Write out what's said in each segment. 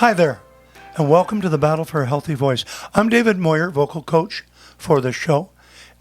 Hi there, and welcome to the Battle for a Healthy Voice. I'm David Moyer, vocal coach for this show,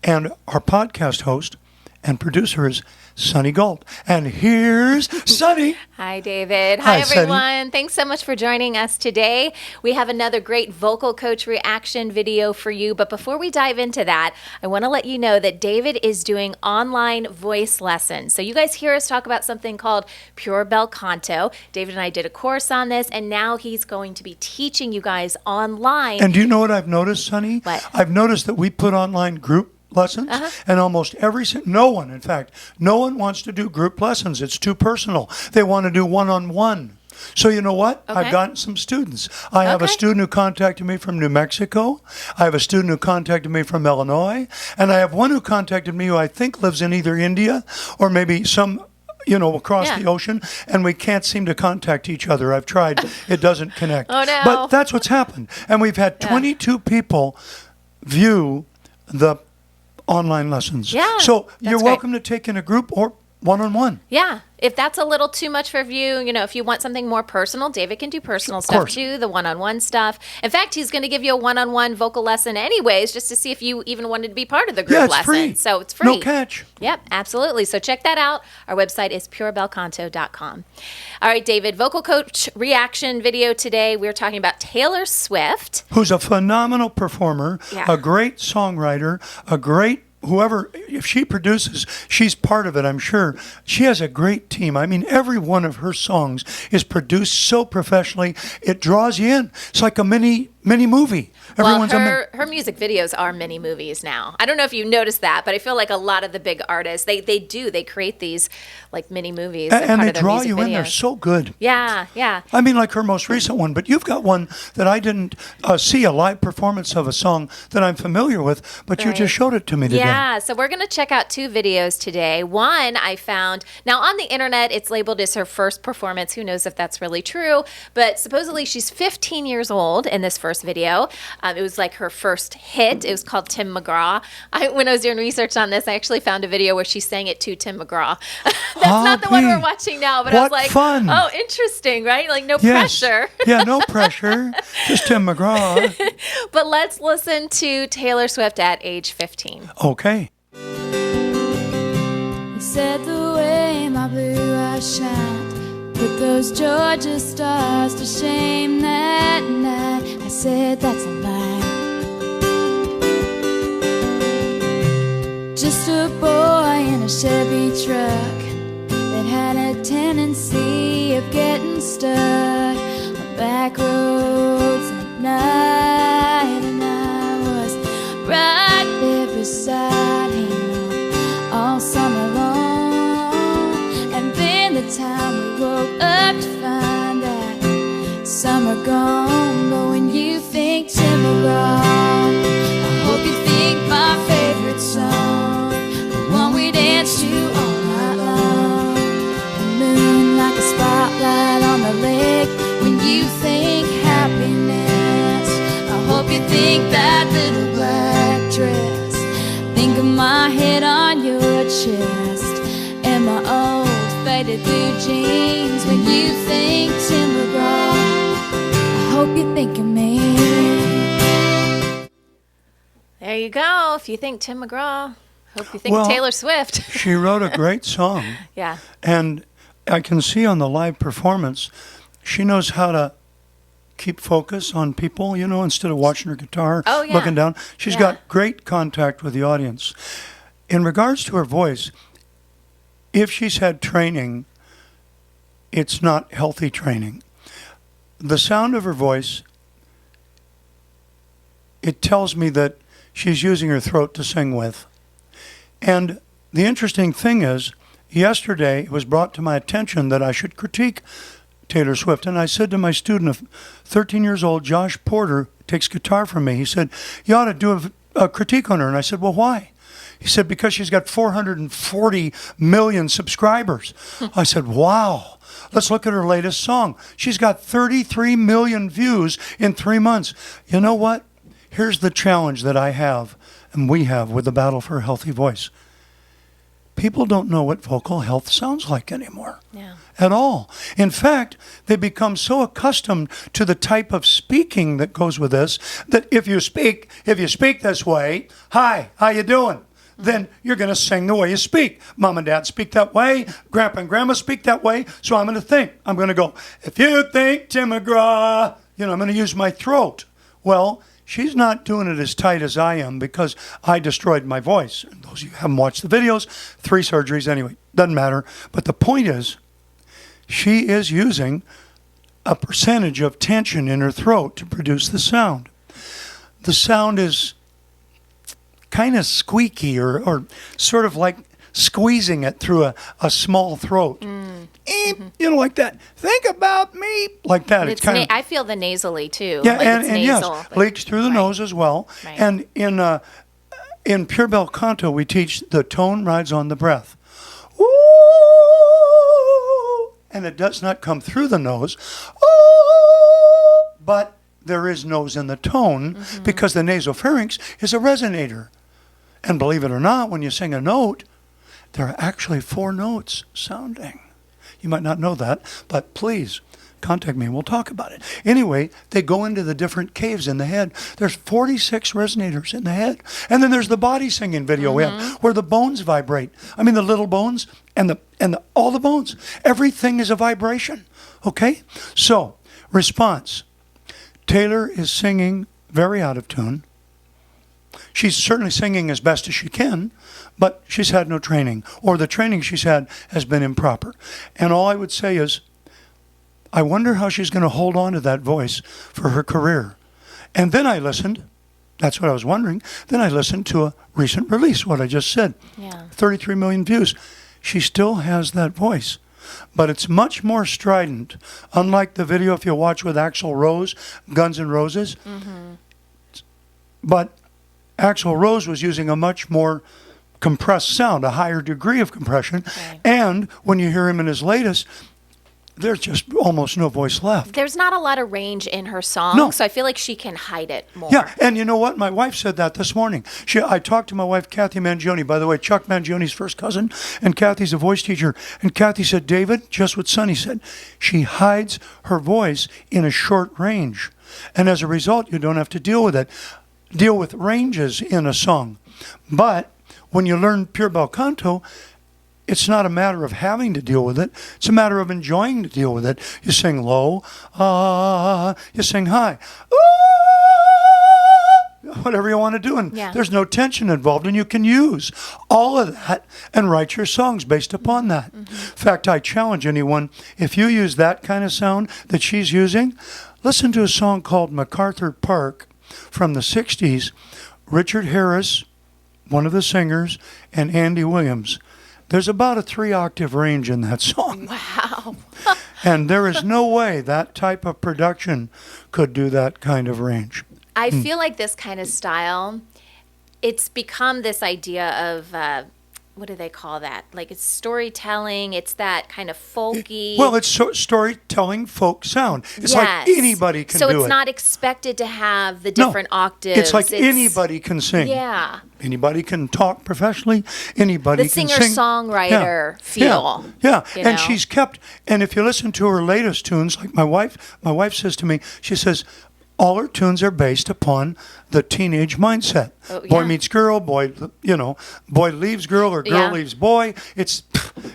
and our podcast host and producer is Sunny Gold. And here's Sunny. Hi, David. Hi, everyone. Sunny. Thanks so much for joining us today. We have another great vocal coach reaction video for you. But before we dive into that, I want to let you know that David is doing online voice lessons. So you guys hear us talk about something called Pure Bel Canto. David and I did a course on this, and now he's going to be teaching you guys online. And do you know what I've noticed, Sunny? What? I've noticed that we put online group lessons, and almost no one wants to do group lessons. It's too personal. They want to do one-on-one. So you know what? Okay. I've gotten some students. I have a student who contacted me from New Mexico. I have a student who contacted me from Illinois. And I have one who contacted me who I think lives in either India or maybe some across the ocean, and we can't seem to contact each other. I've tried. It doesn't connect. Oh, no. But that's what's happened. And we've had 22 people view the online lessons. Yeah, so that's you're great. welcome to take in a group or one-on-one. Yeah. If that's a little too much for you, if you want something more personal, David can do personal stuff course. too, the one-on-one stuff. In fact, he's going to give you a one-on-one vocal lesson anyways, just to see if you even wanted to be part of the group Yeah, it's lesson. free. So it's free. No catch. Yep, absolutely. So check that out. Our website is purebelcanto.com. All right, David, vocal coach reaction video today. We're talking about Taylor Swift. Who's a phenomenal performer, Yeah. a great songwriter, a great whoever, if she produces, she's part of it, I'm sure. She has a great team. I mean, every one of her songs is produced so professionally, it draws you in. It's like a mini movie. Well, her music videos are mini movies now. I don't know if you noticed that, but I feel like a lot of the big artists, they create these like mini movies. and they part of draw their you music in. They're videos. so good. Yeah, yeah. I mean, like her most recent one, but you've got one that I didn't see a live performance of a song that I'm familiar with, but you Right. just showed it to me today. Yeah, so we're going to check out two videos today. One I found, now on the internet, it's labeled as her first performance. Who knows if that's really true, but supposedly she's 15 years old in this first video. It was like her first hit. It was called Tim McGraw. When I was doing research on this, I actually found a video where she sang it to Tim McGraw. That's not the one we're watching now, but I was like, fun. oh, interesting, right? Like no Yes. pressure. Yeah, no pressure. Just Tim McGraw. But let's listen to Taylor Swift at age 15. Okay. You said the way my blue eyes shined, put those Georgia stars to shame that night. I said that's a lie. Just a boy in a Chevy truck that had a tendency of getting stuck on back roads at night, and I was right there beside him all summer long. And then the time we woke up to find that summer gone. But when you think Tim McGraw, I hope you think my favorite song, the one we danced to all night long. The moon like a spotlight on the lake. When you think happiness, I hope you think that little black dress. Think of my head on your chest and my old faded blue jeans. When you think Tim McGraw, I hope you think of me. There you go. If you think Tim McGraw, hope you think Well, Taylor Swift. She wrote a great song. Yeah. And I can see on the live performance, she knows how to keep focus on people, instead of watching her guitar, Oh, yeah. looking down. She's Yeah. got great contact with the audience. In regards to her voice, if she's had training, it's not healthy training. The sound of her voice, it tells me that she's using her throat to sing with. And the interesting thing is, yesterday it was brought to my attention that I should critique Taylor Swift. And I said to my student of 13 years old, Josh Porter, takes guitar from me. He said, you ought to do a critique on her. And I said, well, why? He said, because she's got 440 million subscribers. I said, wow. Let's look at her latest song. She's got 33 million views in 3 months. You know what? Here's the challenge that I have and we have with the Battle for a Healthy Voice. people don't know what vocal health sounds like anymore. Yeah. At all. In fact, they become so accustomed to the type of speaking that goes with this that if you speak this way, hi, how you doing? Then you're going to sing the way you speak. Mom and dad speak that way. Grandpa and grandma speak that way. So I'm going to think. I'm going to go, if you think Tim McGraw, I'm going to use my throat. Well, she's not doing it as tight as I am because I destroyed my voice. And those of you who haven't watched the videos, 3 surgeries anyway, doesn't matter. But the point is, she is using a percentage of tension in her throat to produce the sound. The sound is kind of squeaky or sort of like squeezing it through a small throat. Like that. Think about me. Like that. It's kind of, I feel the nasally too. Yeah, like and nasal, yes, leaks through the nose as well. Right. And in Pure Bel Canto, we teach the tone rides on the breath. Ooh, and it does not come through the nose. Ooh, but there is nose in the tone because the nasopharynx is a resonator. And believe it or not, when you sing a note, there are actually 4 notes sounding. You might not know that, but please contact me and we'll talk about it. Anyway, they go into the different caves in the head. There's 46 resonators in the head. And then there's the body singing video we have where the bones vibrate. I mean, the little bones and all the bones. Everything is a vibration. Okay? So, response. Taylor is singing very out of tune. She's certainly singing as best as she can, but she's had no training, or the training she's had has been improper. And all I would say is, I wonder how she's going to hold on to that voice for her career. And then I listened, that's what I was wondering, then I listened to a recent release, what I just said. Yeah. 33 million views. She still has that voice, but it's much more strident. Unlike the video if you watch with Axl Rose, Guns N' Roses. But Axl Rose was using a much more compressed sound, a higher degree of compression. Right. And when you hear him in his latest, there's just almost no voice left. There's not a lot of range in her song, No. so I feel like she can hide it more. Yeah, and you know what? My wife said that this morning. I talked to my wife, Kathy Mangione. By the way, Chuck Mangione's first cousin, and Kathy's a voice teacher. And Kathy said, David, just what Sonny said, she hides her voice in a short range. And as a result, you don't have to deal with ranges in a song. But when you learn Pure Bel Canto, it's not a matter of having to deal with it. It's a matter of enjoying to deal with it. You sing low, you sing high, whatever you want to do. And there's no tension involved, and you can use all of that and write your songs based upon that. In fact, I challenge anyone, if you use that kind of sound that she's using, listen to a song called MacArthur Park from the 60s. Richard Harris, one of the singers, and Andy Williams. There's about a 3-octave range in that song. Wow. And there is no way that type of production could do that kind of range. I feel like this kind of style, it's become this idea of, what do they call that? Like it's storytelling. It's that kind of folky. Well, it's storytelling folk sound. It's like anybody can do it. So it's not expected to have the different octaves. It's like anybody can sing. Yeah. Anybody can talk professionally. Anybody the can sing. singer-songwriter feel. Yeah. You And know? she's kept, and if you listen to her latest tunes, like my wife says to me, she says, all her tunes are based upon the teenage mindset. Boy meets girl, boy leaves girl, or girl leaves boy. It's,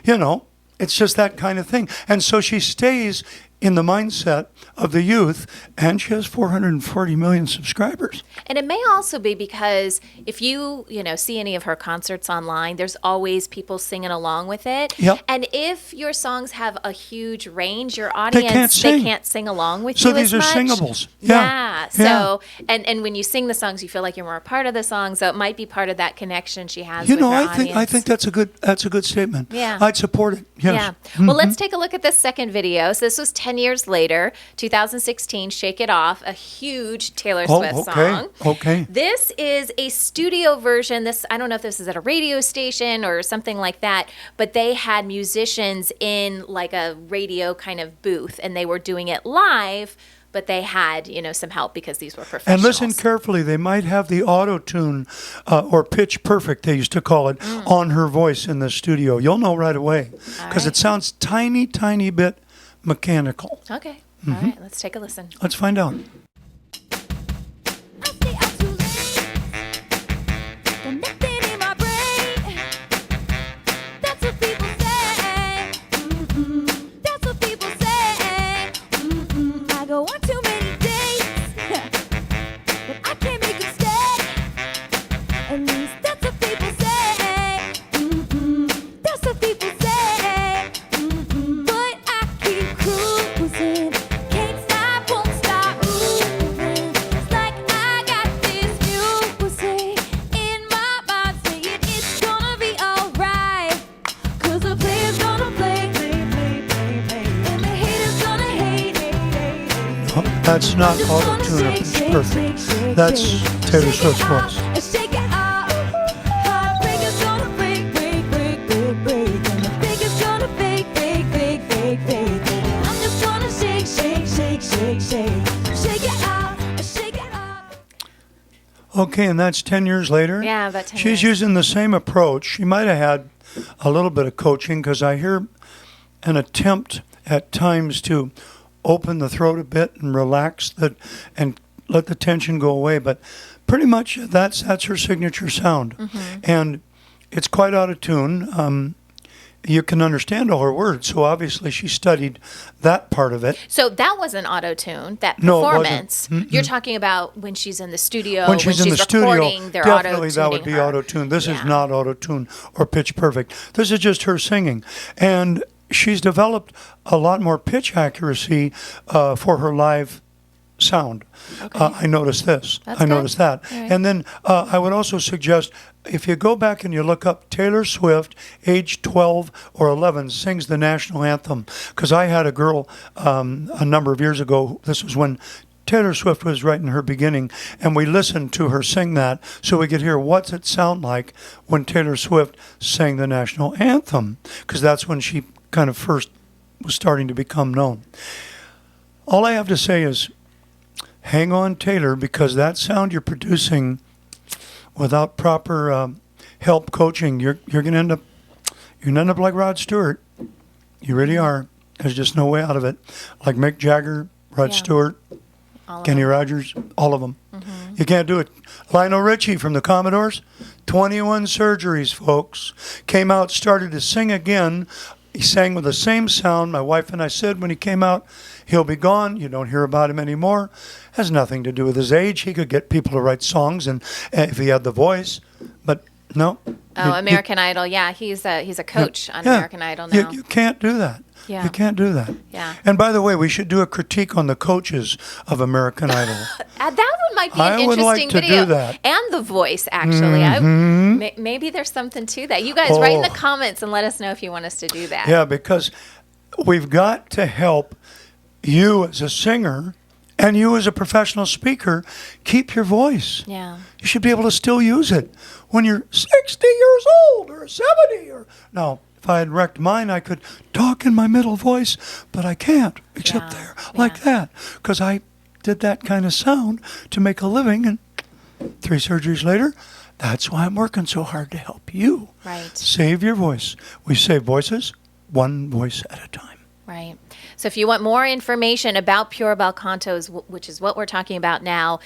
it's just that kind of thing. And so she stays in the mindset of the youth, and she has 440 million subscribers. And it may also be because if you see any of her concerts online, there's always people singing along with it. Yep. And if your songs have a huge range, your audience, they can't sing along with so you these as are much. singables. Yeah. So, and when you sing the songs, you feel like you're more a part of the song. So it might be part of that connection she has with her audience. I think that's a good statement. Yeah. I'd support it. Yes. Yeah. Well, let's take a look at this second video. So this was 10 years later, 2016, Shake It Off, a huge Taylor Swift song. Okay. This is a studio version. I don't know if this is at a radio station or something like that, but they had musicians in like a radio kind of booth, and they were doing it live, but but they had, some help because these were professionals. And listen carefully. They might have the auto-tune or pitch perfect, they used to call it, on her voice in the studio. You'll know right away because it sounds tiny, tiny bit mechanical. Okay. All right. Let's take a listen. Let's find out. That's not auto-tune or pitch perfect. That's Taylor Swift's voice. Okay, and that's 10 years later? Yeah, about 10 years. She's using the same approach. She might have had a little bit of coaching because I hear an attempt at times to open the throat a bit and relax and let the tension go away. But pretty much that's her signature sound. And it's quite out of tune. You can understand all her words, so obviously she studied that part of it. So that wasn't auto-tune, that No, it wasn't. performance. You're talking about when she's in the studio, When she's in the studio, recording, they're definitely that auto-tuning would be her. auto-tune. This is Yeah. not auto-tune or pitch perfect. This is just her singing. And she's developed a lot more pitch accuracy for her live sound. I noticed this. That's I good. noticed that. All right. And then I would also suggest if you go back and you look up Taylor Swift, age 12 or 11, sings the national anthem. Because I had a girl a number of years ago, this was when Taylor Swift was right in her beginning, and we listened to her sing that so we could hear what's it sound like when Taylor Swift sang the national anthem, because that's when she kind of first was starting to become known. All I have to say is hang on, Taylor, because that sound you're producing without proper help coaching, you're going to end up like Rod Stewart. You really are. There's just no way out of it. Like Mick Jagger, Rod Yeah. Stewart, All of Kenny them. Rogers, all of them. You can't do it. Lionel Richie from the Commodores, 21 surgeries, folks. Came out, started to sing again. He sang with the same sound. My wife and I said when he came out, he'll be gone. You don't hear about him anymore. Has nothing to do with his age. He could get people to write songs, and if he had the voice. But no. Oh, American Idol. Yeah, he's a coach on Yeah. American Idol now. You can't do that. Yeah. You can't do that. Yeah. And by the way, we should do a critique on the coaches of American Idol. That one might be an I would like interesting to video. do that. And the voice, actually. Maybe there's something to that. You guys write in the comments and let us know if you want us to do that. Yeah, because we've got to help you as a singer and you as a professional speaker keep your voice. Yeah. You should be able to still use it when you're 60 years old or 70 or no. If I had wrecked mine, I could talk in my middle voice, but I can't, except Yeah, there, like that, because I did that kind of sound to make a living, and 3 surgeries later, that's why I'm working so hard to help you. Right. Save your voice. We save voices, one voice at a time. Right. So if you want more information about Pure Bel Cantos, which is what we're talking about now,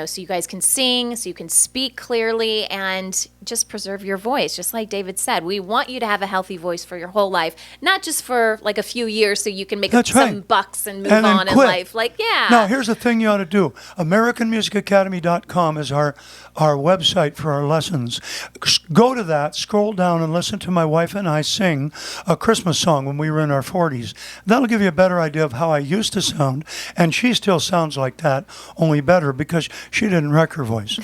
so you guys can sing, so you can speak clearly, and just preserve your voice. Just like David said, we want you to have a healthy voice for your whole life, not just for like a few years so you can make That's some right. bucks and move And then on in quit. life. Now, here's the thing you ought to do. AmericanMusicAcademy.com is our website for our lessons. Go to that, scroll down, and listen to my wife and I sing a Christmas song when we were in our 40s. That'll give you a better idea of how I used to sound, and she still sounds like that, only better, because she didn't wreck her voice.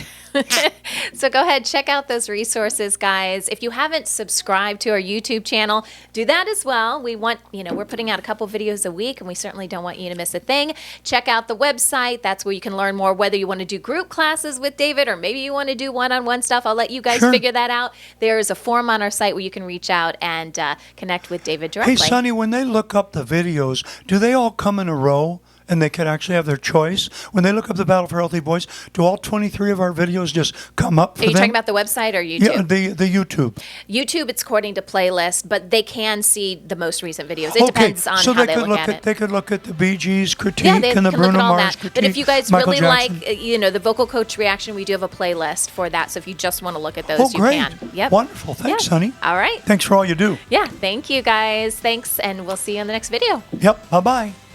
So go ahead, check out those resources, guys. If you haven't subscribed to our YouTube channel, do that as well. We want, we're putting out a couple videos a week, and we certainly don't want you to miss a thing. Check out the website. That's where you can learn more, whether you want to do group classes with David or maybe you want to do one-on-one stuff. I'll let you guys Sure. figure that out. There is a form on our site where you can reach out and connect with David directly. Hey, Sonny, when they look up the videos, do they all come in a row and they could actually have their choice. When they look up the Battle for Healthy Boys, do all 23 of our videos just come up for Are you them? talking about the website or YouTube? Yeah, the YouTube. YouTube, it's according to playlist, but they can see the most recent videos. It depends on so how they could look at it. They could look at the Bee Gees critique Yeah, they and the can look Bruno at all Mars that. critique. But if you guys Michael really Jackson. like, the vocal coach reaction, we do have a playlist for that. So if you just want to look at those, Oh, you great. can. Yep. Wonderful. Thanks, Yeah. honey. All right. Thanks for all you do. Yeah. Thank you, guys. Thanks, and we'll see you in the next video. Yep. Bye-bye.